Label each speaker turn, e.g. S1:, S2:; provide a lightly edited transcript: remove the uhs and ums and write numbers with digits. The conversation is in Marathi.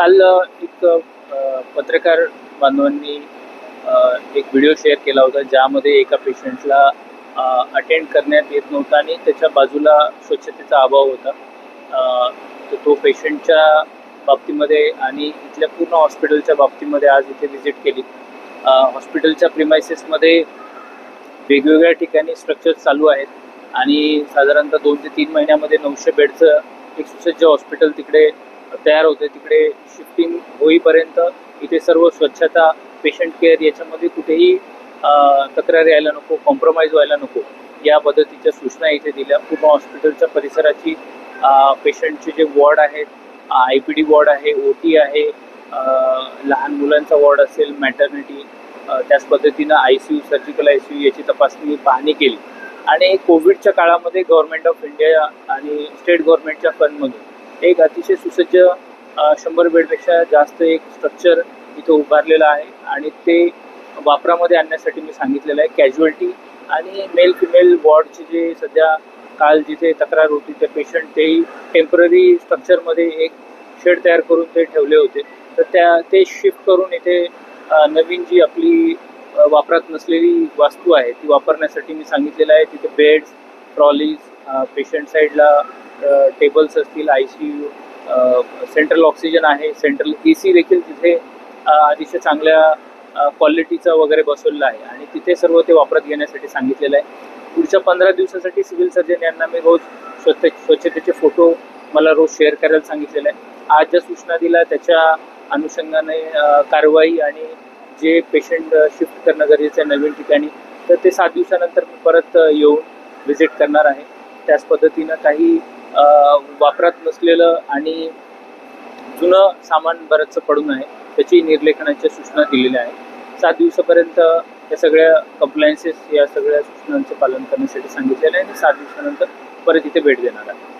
S1: काल एक पत्रकार बांधवांनी एक व्हिडिओ शेअर केला होता, ज्यामध्ये एका पेशंटला अटेंड करण्यात येत नव्हता आणि त्याच्या बाजूला स्वच्छतेचा अभाव होता. तर तो पेशंटच्या बाबतीमध्ये आणि इथल्या पूर्ण हॉस्पिटलच्या बाबतीमध्ये आज इथे व्हिजिट केली. हॉस्पिटलच्या प्रिमायसेसमध्ये वेगवेगळ्या ठिकाणी स्ट्रक्चर्स चालू आहेत आणि साधारणतः 2 ते 3 महिन्यामध्ये 900 बेडचं एक सुसज्ज हॉस्पिटल तिकडे तयार होते. तिकडे शिफ्टिंग होईपर्यंत इथे सर्व स्वच्छता, पेशंट केअर याच्यामध्ये कुठेही तक्रार यायला नको, कॉम्प्रोमाइज व्हायला नको, या पद्धतीच्या सूचना इथे दिल्या. पूर्ण हॉस्पिटलच्या परिसराची पेशंटचे जे वॉर्ड आहेत, IPD वॉर्ड आहे, OT आहे, लहान मुलांचा वॉर्ड असेल, मॅटर्निटी, त्याच पद्धतीनं ICU, सर्जिकल ICU याची तपासणी, पाहणी केली. आणि कोविडच्या काळामध्ये गव्हर्नमेंट ऑफ इंडिया आणि स्टेट गव्हर्नमेंटच्या फंडमधून एक अतिशय सुसज्ज 100 बेडपेक्षा जास्त एक स्ट्रक्चर इथं उभारलेलं आहे आणि ते वापरामध्ये आणण्यासाठी मी सांगितलेलं आहे. कॅज्युअल्टी आणि मेल फिमेल वॉर्डचे जे सध्या काल जिथे तक्रार होती ते पेशंट, तेही टेम्पररी स्ट्रक्चरमध्ये एक शेड तयार करून ते ठेवले होते. तर ते शिफ्ट करून इथे नवीन जी आपली वापरात नसलेली वास्तू आहे ती वापरण्यासाठी मी सांगितलेलं आहे. तिथे बेड्स, ट्रॉलीज, पेशंट साईडला टेबल्स असतील, ICU, सेंट्रल ऑक्सिजन आहे, सेंट्रल AC देखील तिथे अतिशय चांगल्या क्वालिटीचा वगैरे बसवलेला आहे आणि तिथे सर्व ते वापरात घेण्यासाठी सांगितलेलं आहे. पुढच्या 15 दिवसासाठी सिव्हिल सर्जन यांना मी रोज स्वच्छतेचे फोटो मला रोज शेअर करायला सांगितलेलं आहे. आज ज्या सूचना दिल्या त्याच्या अनुषंगाने कारवाई आणि जे पेशंट शिफ्ट करणं गरजेचं आहे नवीन ठिकाणी, तर ते 7 दिवसानंतर मी परत येऊन व्हिजिट करणार आहे. त्याच पद्धतीनं काही वापरात नसलेलं आणि जुनं सामान बरंचसं पडून आहे, त्याची निर्लेखनाच्या सूचना दिलेल्या आहेत. 7 दिवसापर्यंत या सगळ्या कंप्लायन्सेस, या सगळ्या सूचनांचं पालन करण्यासाठी सांगितलेलं आहे आणि 7 दिवसानंतर परत इथे भेट देणार आहे.